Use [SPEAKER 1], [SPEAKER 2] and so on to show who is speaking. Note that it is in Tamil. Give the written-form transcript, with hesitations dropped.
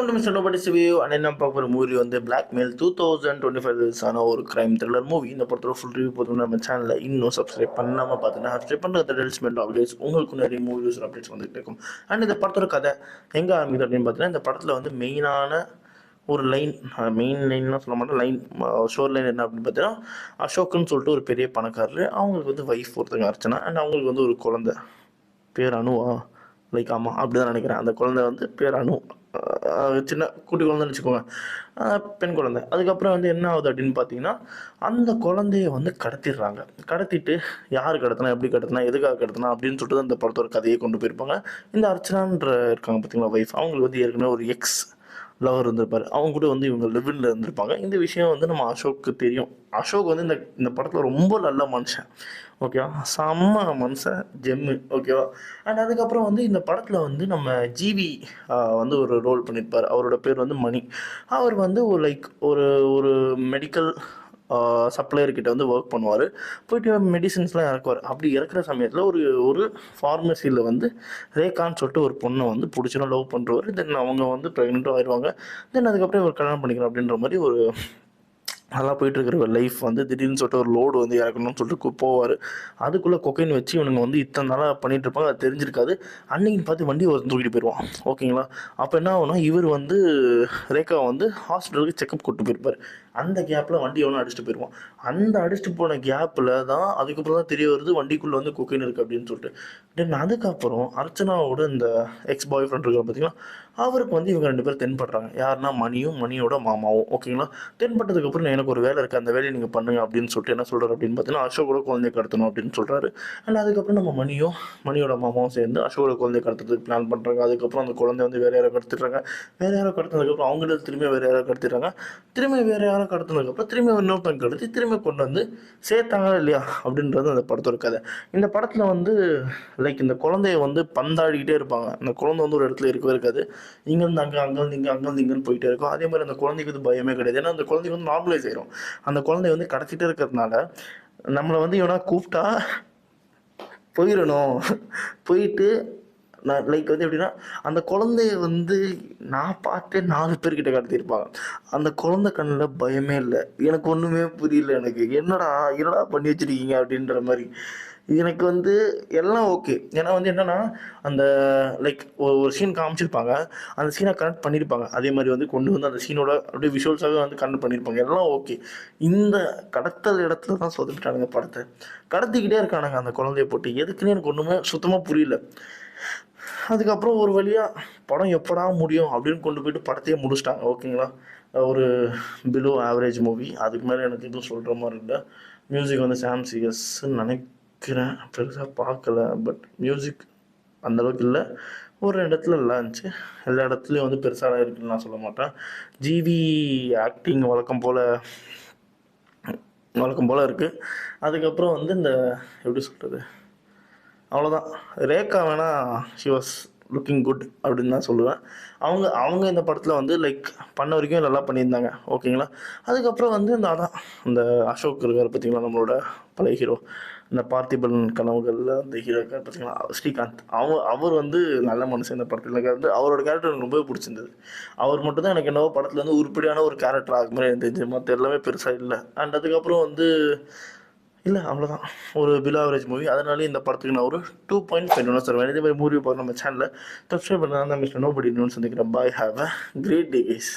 [SPEAKER 1] Welcome to mister nobody's review. And என்ன பார்க்குற மூவி வந்து பிளாக்மெயில் 2025 ரிலீஸ் ஆன ஒரு கிரைம் த்ரில்லர் மூவி. இந்த படத்தோட ஃபுல் ரிவ்யூ போதும் நம்ம சேனலில் இன்னும் சப்ஸ்கிரைப் பண்ணாமல் பார்த்தீங்கன்னா சப்ஸ்கிரைப் பண்ணுற டெல்ஸ்மெண்ட் அப்டேட்ஸ் உங்களுக்கு நிறைய மூவிஸ் அப்டேட்ஸ் வந்துட்டு இருக்கும். அண்ட் இந்த படத்தோட கதை எங்கே ஆரம்பிக்குது அப்படின்னு பார்த்தீங்கன்னா, இந்த படத்தில் வந்து மெயினான ஒரு மெயின் லைன்லாம் சொல்ல மாட்டேன், ஷோர் லைன் என்ன அப்படின்னு பார்த்தீங்கன்னா, அசோக்குன்னு சொல்லிட்டு ஒரு பெரிய பணக்காரர், அவங்களுக்கு வந்து ஒய்ஃப் ஒருத்தங்க அர்ச்சனா, அண்ட் அவங்களுக்கு வந்து ஒரு குழந்தை பேர் அனுவா, லைக் ஆமாம் அப்படி தான் நினைக்கிறேன். அந்த குழந்தை வந்து பேர் அனு, சின்ன குட்டி குழந்தைன்னு வச்சுக்கோங்க, பெண் குழந்தை. அதுக்கப்புறம் வந்து என்ன ஆகுது அப்படின்னு பார்த்தீங்கன்னா, அந்த குழந்தைய வந்து கடத்திடுறாங்க. கடத்திட்டு யார் கடத்தினா, எப்படி கடத்தினா, எதுக்காக கடத்தினா அப்படின்னு சொல்லிட்டு அந்த படத்தோட கதையை கொண்டு போயிருப்பாங்க. இந்த அர்ச்சனான்ற இருக்காங்க பார்த்தீங்களா ஒய்ஃப், அவங்களுக்கு வந்து ஏற்கனவே ஒரு எக்ஸ் லவர் இருந்திருப்பார். அவங்க கூட வந்து இவங்க லிவின்ல இருந்திருப்பாங்க. இந்த விஷயம் வந்து நம்ம அசோக்கு தெரியும். அசோக் வந்து இந்த இந்த படத்தில் ரொம்ப நல்ல மனுஷன், ஓகேவா, செம்ம மனுஷன், ஜெம்மு, ஓகேவா. அண்ட் அதுக்கப்புறம் வந்து இந்த படத்தில் வந்து நம்ம ஜிவி வந்து ஒரு ரோல் பண்ணியிருப்பார். அவரோட பேர் வந்து மணி. அவர் வந்து ஒரு ஒரு ஒரு மெடிக்கல் சப்ளையர்கிட்ட வந்து ஒர்க் பண்ணுவார். போயிட்டு மெடிசின்ஸ்லாம் இறக்குவார். அப்படி இறக்குற சமயத்தில் ஒரு ஒரு ஃபார்மசியில் வந்து ரேகான்னு சொல்லிட்டு ஒரு பொண்ணை வந்து பிடிச்சிடும், லவ் பண்ணுறவர். தென் அவங்க வந்து ப்ரெக்னெண்ட்டும் ஆயிடுவாங்க. தென் அதுக்கப்புறம் இவர் கல்யாணம் பண்ணிக்கிறோம் அப்படின்ற மாதிரி ஒரு நல்லா போயிட்டுருக்கிற ஒரு லைஃப் வந்து திடீர்னு சொல்லிட்டு ஒரு லோடு வந்து இறக்கணும்னு சொல்லிட்டு போவார். அதுக்குள்ளே கொக்கைன் வச்சு இவனுங்க வந்து இத்தனை நாளாக பண்ணிகிட்டு இருப்பாங்க, அது தெரிஞ்சிருக்காது. அன்னைக்குன்னு பார்த்து வண்டி ஒரு தூக்கிட்டு போயிடுவான், ஓகேங்களா. அப்போ என்ன ஆகுனா, இவர் வந்து ரேகா வந்து ஹாஸ்பிட்டலுக்கு செக்கப் கூப்பிட்டு போயிருப்பார். அந்த கேப்பில் வண்டி எவனும் அடிச்சுட்டு போயிடுவான். அந்த அடிச்சுட்டு போன கேப்பில் தான் அதுக்கப்புறம் தான் தெரிய வருது வண்டிக்குள்ளே வந்து கொக்கைன் இருக்குது அப்படின்னு சொல்லிட்டு. தென் அதுக்கப்புறம் அர்ச்சனாவோட இந்த எக்ஸ் பாய் ஃப்ரெண்ட் இருக்கா பார்த்தீங்களா, அவருக்கு வந்து இவங்க ரெண்டு பேரும் தென்படுறாங்க. யாருன்னா மணியும் மணியோட மாமாவும், ஓகேங்களா. தென்பட்டதுக்கப்புறம் எனக்கு ஒரு வேலை இருக்குது, அந்த வேலையை நீங்கள் பண்ணுங்க அப்படின்னு சொல்லிட்டு என்ன சொல்கிறார் அப்படின்னு பார்த்தீங்கன்னா, அசோகோட குழந்தைய கடத்தணும் அப்படின்னு சொல்கிறாரு. அண்ட் அதுக்கப்புறம் நம்ம மணியோட மாமாவும் சேர்ந்து அசோகோட குழந்தைய கடத்துறதுக்கு பிளான் பண்ணுறாங்க. அதுக்கப்புறம் அந்த குழந்தை வந்து வேறு யாரோ கடத்திடுறாங்க. வேறு யாரோ கடத்தினதுக்கப்புறம் அவங்களே திரும்பி வேறு யாரோ கடத்திடுறாங்க. திரும்பி வேறு யாரோ கடத்தினதுக்கப்புறம் திரும்பி இன்னொருத்தங்க கடத்தி திரும்பி கொண்டு வந்து சேர்த்தாங்களா இல்லையா அப்படின்றது அந்த படத்தோட கதை. இந்த படத்தில் வந்து இந்த குழந்தைய வந்து பந்தாடிக்கிட்டே இருப்பாங்க. அந்த குழந்தை வந்து ஒரு இடத்துல இருக்கவே இருக்காது. இங்கேருந்து அங்கே, அங்கேருந்து இங்கே, அங்கேருந்து இங்கேன்னு போயிட்டே இருக்கும். அதே மாதிரி அந்த குழந்தைக்கு வந்து பயமே கிடையாது. ஏன்னா அந்த குழந்தைக்கு வந்து நார்மலைஸ் ஆயிரும். அந்த குழந்தைய வந்து கடத்திட்டே இருக்கிறதுனால நம்மளை வந்து இவனா கூப்பிட்டா போயிடணும். போயிட்டு நான் வந்து எப்படின்னா, அந்த குழந்தைய வந்து நான் பார்த்து 4 பேர்கிட்ட கடத்தியிருப்பாங்க. அந்த குழந்தை கண்ணில் பயமே இல்லை. எனக்கு ஒன்றுமே புரியல. எனக்கு என்னடா என்னடா பண்ணி வச்சிருக்கீங்க அப்படின்ற மாதிரி. எனக்கு வந்து எல்லாம் ஓகே. ஏன்னா வந்து என்னன்னா, அந்த ஒரு சீன் காமிச்சிருப்பாங்க. அந்த சீனை கனெக்ட் பண்ணியிருப்பாங்க. அதே மாதிரி வந்து கொண்டு வந்து அந்த சீனோட அப்படியே விஷுவல்ஸாகவே வந்து கனெக்ட் பண்ணியிருப்பாங்க. எல்லாம் ஓகே. இந்த கடத்தல் இடத்துல தான் சொதப்பிட்டானுங்க படத்தை. கடத்திக்கிட்டே இருக்கானுங்க அந்த குழந்தைய போட்டு. எதுக்குன்னு எனக்கு ஒன்றுமே சுத்தமாக புரியல. அதுக்கப்புறம் ஒரு வழியாக படம் எப்படா முடியும் அப்படின்னு கொண்டு போயிட்டு படத்தையே முடிச்சிட்டாங்க, ஓகேங்களா. ஒரு பிலோ ஆவரேஜ் மூவி. அதுக்கு மேலே எனக்கு எதுவும் சொல்கிற மாதிரி இல்லை. மியூசிக் வந்து சாம் சிஎஸ்ன்னு நினைக்கிறேன், பெருசாக பார்க்கல. பட் மியூசிக் அந்தளவுக்கு இல்லை. ஒரு இடத்துல நல்லா இருந்துச்சு, எல்லா இடத்துலையும் வந்து பெருசாக இருக்குன்னு நான் சொல்ல மாட்டேன். ஜிவி ஆக்டிங் வழக்கம் போல் இருக்குது. அதுக்கப்புறம் வந்து இந்த எப்படி சொல்கிறது, அவ்வளோதான். ரேகா வேணால் ஷி வாஸ் லுக்கிங் குட் அப்படின்னு தான் சொல்லுவேன். அவங்க இந்த படத்தில் வந்து பண்ண வரைக்கும் நல்லா பண்ணியிருந்தாங்க, ஓகேங்களா. அதுக்கப்புறம் வந்து இந்த அசோக் இருக்கார் பார்த்தீங்களா, நம்மளோட பழைய ஹீரோ, இந்த பார்த்திபன் கனவுகளில் அந்த ஹீரோ இருக்கார் பார்த்தீங்களா, ஸ்ரீகாந்த். அவர் வந்து நல்ல மனுஷன். இந்த படத்தில் எனக்கு வந்து அவரோட கேரக்டர் எனக்கு ரொம்பவே பிடிச்சிருந்தது. அவர் மட்டும் தான் எனக்கு என்னவோ படத்தில் வந்து உருப்படியான ஒரு கேரக்டர் ஆகும் மாதிரி எனக்கு தெரிஞ்சு. மற்ற எல்லாமே பெருசாக இல்லை. அண்ட் அதுக்கப்புறம் வந்து இல்லை, அவ்வளோதான். ஒரு பிலோ ஆவரேஜ் மூவி. அதனாலே இந்த படத்துக்கு நான் ஒரு 2.5 தருவேன். இதே மாதிரி மூவி பார்க்க நம்ம சேனலில் சப்ஸ்கிரைப் பண்ணலாம். தான் மிஸ்டர் நோபடி இன்னொன்று சந்திக்கிறேன். Bye, have a great day guys.